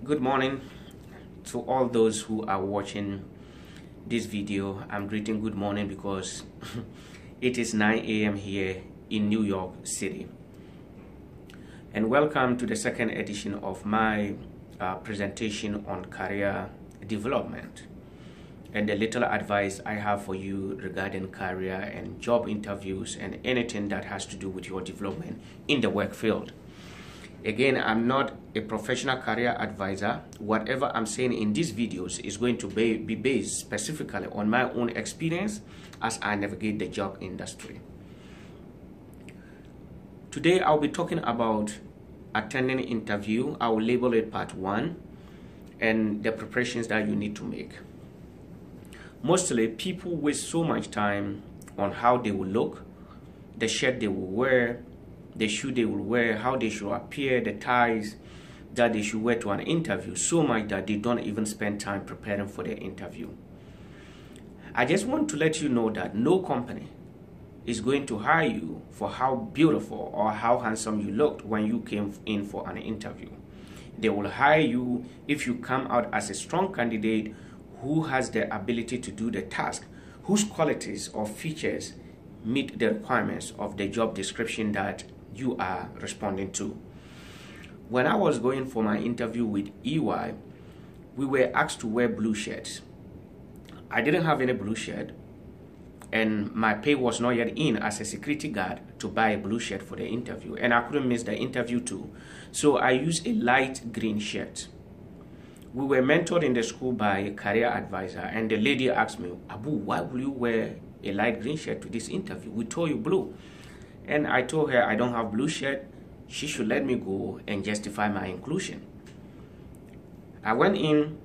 Good morning to all those who are watching this video. I'm greeting good morning because it is 9 a.m. here in New York City. And welcome to the second edition of my presentation on career development and the little advice I have for you regarding career and job interviews and anything that has to do with your development in the work field. Again, I'm not a professional career advisor. Whatever I'm saying in these videos is going to be based specifically on my own experience as I navigate the job industry. Today, I'll be talking about attending an interview. I will label it part 1 and the preparations that you need to make. Mostly, people waste so much time on how they will look, the shirt they will wear, the shoe they will wear, how they should appear, the ties that they should wear to an interview, so much that they don't even spend time preparing for the interview. I just want to let you know that no company is going to hire you for how beautiful or how handsome you looked when you came in for an interview. They will hire you if you come out as a strong candidate who has the ability to do the task, whose qualities or features meet the requirements of the job description that you are responding to. When I was going for my interview with EY, we were asked to wear blue shirts. I didn't have any blue shirt, and my pay was not yet in as a security guard to buy a blue shirt for the interview, and I couldn't miss the interview too. So I used a light green shirt. We were mentored in the school by a career advisor, and the lady asked me, "Abu, why will you wear a light green shirt to this interview? We told you blue." And I told her I don't have blue shirt. She should let me go and justify my inclusion. I went in,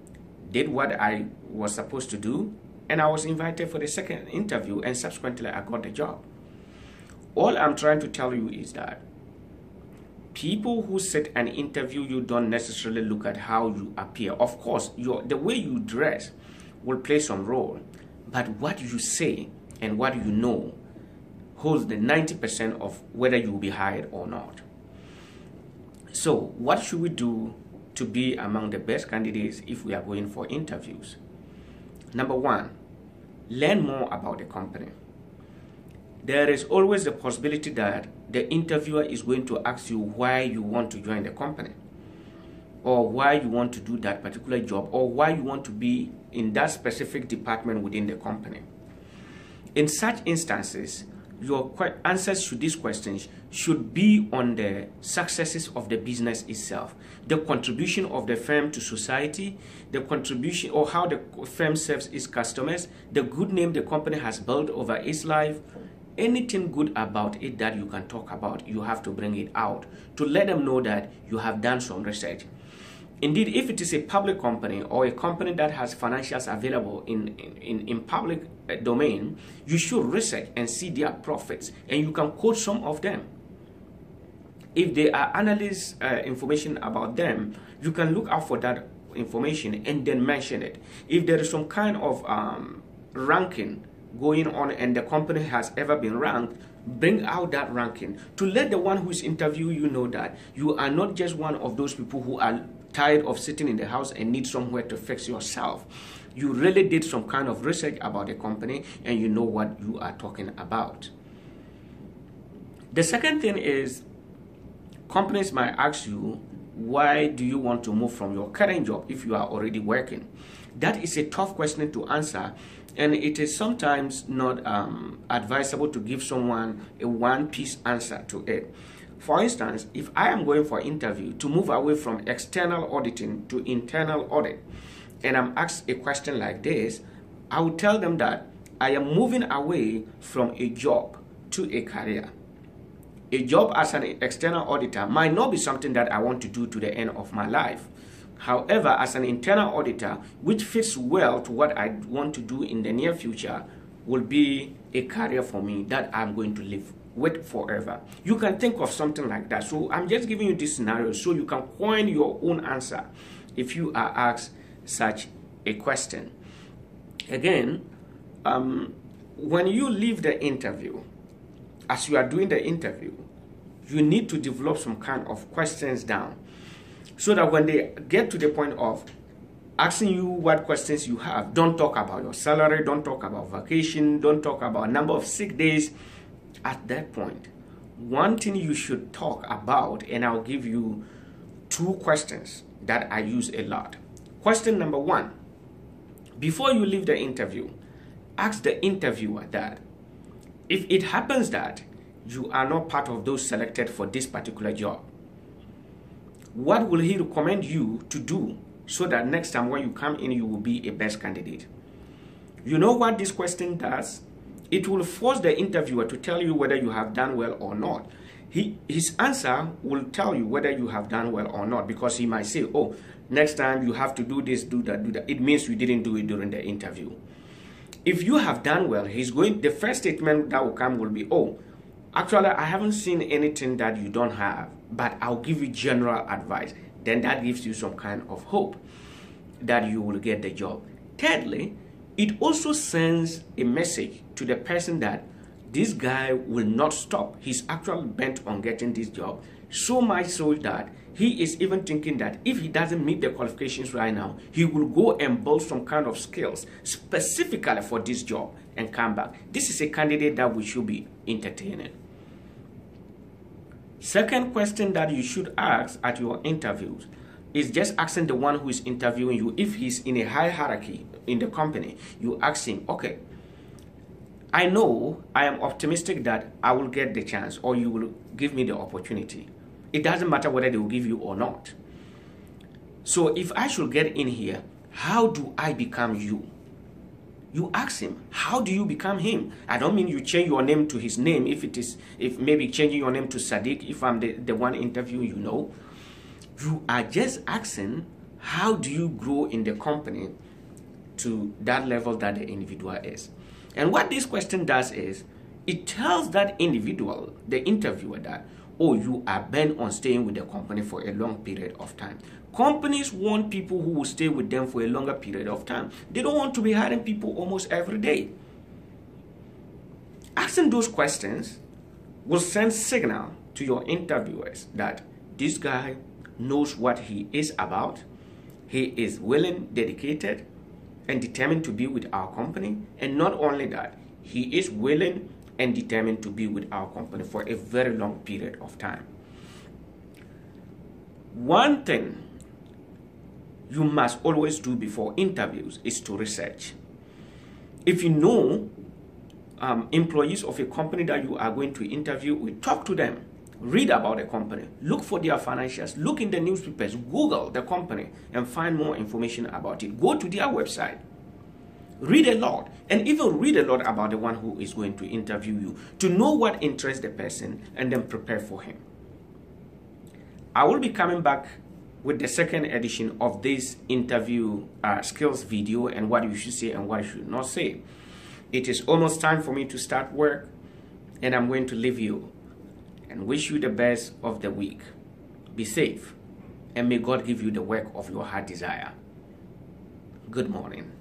did what I was supposed to do, and I was invited for the second interview, and subsequently I got the job. All I'm trying to tell you is that people who sit and interview you don't necessarily look at how you appear. Of course, the way you dress will play some role, but what you say and what you know holds the 90% of whether you will be hired or not. So what should we do to be among the best candidates if we are going for interviews? Number 1, learn more about the company. There is always the possibility that the interviewer is going to ask you why you want to join the company, or why you want to do that particular job, or why you want to be in that specific department within the company. In such instances, your answers to these questions should be on the successes of the business itself, the contribution of the firm to society, the contribution or how the firm serves its customers, the good name the company has built over its life. Anything good about it that you can talk about, you have to bring it out to let them know that you have done some research. Indeed, if it is a public company or a company that has financials available in public domain, you should research and see their profits, and you can quote some of them. If they are analyst information about them, you can look out for that information and then mention it. If there is some kind of ranking going on and the company has ever been ranked, bring out that ranking to let the one who is interviewing you know that you are not just one of those people who are tired of sitting in the house and need somewhere to fix yourself. You really did some kind of research about the company and you know what you are talking about. The second thing is, companies might ask you, why do you want to move from your current job if you are already working? That is a tough question to answer, and it is sometimes not advisable to give someone a one-piece answer to it. For instance, if I am going for an interview to move away from external auditing to internal audit, and I'm asked a question like this, I will tell them that I am moving away from a job to a career. A job as an external auditor might not be something that I want to do to the end of my life. However, as an internal auditor, which fits well to what I want to do in the near future, will be a career for me that I'm going to live with forever. You can think of something like that. So I'm just giving you this scenario so you can coin your own answer if you are asked such a question. Again, when you leave the interview, as you are doing the interview, you need to develop some kind of questions down. so that when they get to the point of asking you what questions you have, don't talk about your salary, don't talk about vacation, don't talk about number of sick days. At that point, one thing you should talk about, and I'll give you 2 questions that I use a lot. Question number 1, before you leave the interview, ask the interviewer that if it happens that you are not part of those selected for this particular job, what will he recommend you to do so that next time when you come in, you will be a best candidate? You know what this question does? It will force the interviewer to tell you whether you have done well or not. His answer will tell you whether you have done well or not, because he might say, oh, next time you have to do this, do that, do that. It means you didn't do it during the interview. If you have done well, the first statement that will come will be, oh, actually, I haven't seen anything that you don't have, but I'll give you general advice. Then that gives you some kind of hope that you will get the job. Thirdly, it also sends a message to the person that this guy will not stop. He's actually bent on getting this job, so much so that he is even thinking that if he doesn't meet the qualifications right now, he will go and build some kind of skills specifically for this job and come back. This is a candidate that we should be entertaining. Second question that you should ask at your interviews is just asking the one who is interviewing you, if he's in a high hierarchy in the company, you ask him, okay, I know I am optimistic that I will get the chance, or you will give me the opportunity. It doesn't matter whether they will give you or not. So if I should get in here, how do I become you? You ask him, how do you become him? I don't mean you change your name to his name, if maybe changing your name to Sadiq, if I'm the one interviewing, you know. You are just asking, how do you grow in the company to that level that the individual is? And what this question does is, it tells that individual, the interviewer, that, oh, you are bent on staying with the company for a long period of time. Companies want people who will stay with them for a longer period of time. They don't want to be hiring people almost every day. Asking those questions will send signal to your interviewers that this guy knows what he is about. He is willing, dedicated, and determined to be with our company. And not only that, he is willing and determined to be with our company for a very long period of time. One thing you must always do before interviews is to research. If you know employees of a company that you are going to interview with, talk to them. Read about the company, look for their financials, look in the newspapers, Google the company and find more information about it. Go to their website, read a lot, and even read a lot about the one who is going to interview you to know what interests the person and then prepare for him. I will be coming back with the second edition of this interview skills video and what you should say and what you should not say. It is almost time for me to start work, and I'm going to leave you and wish you the best of the week. Be safe, and may God give you the work of your heart desire. Good morning.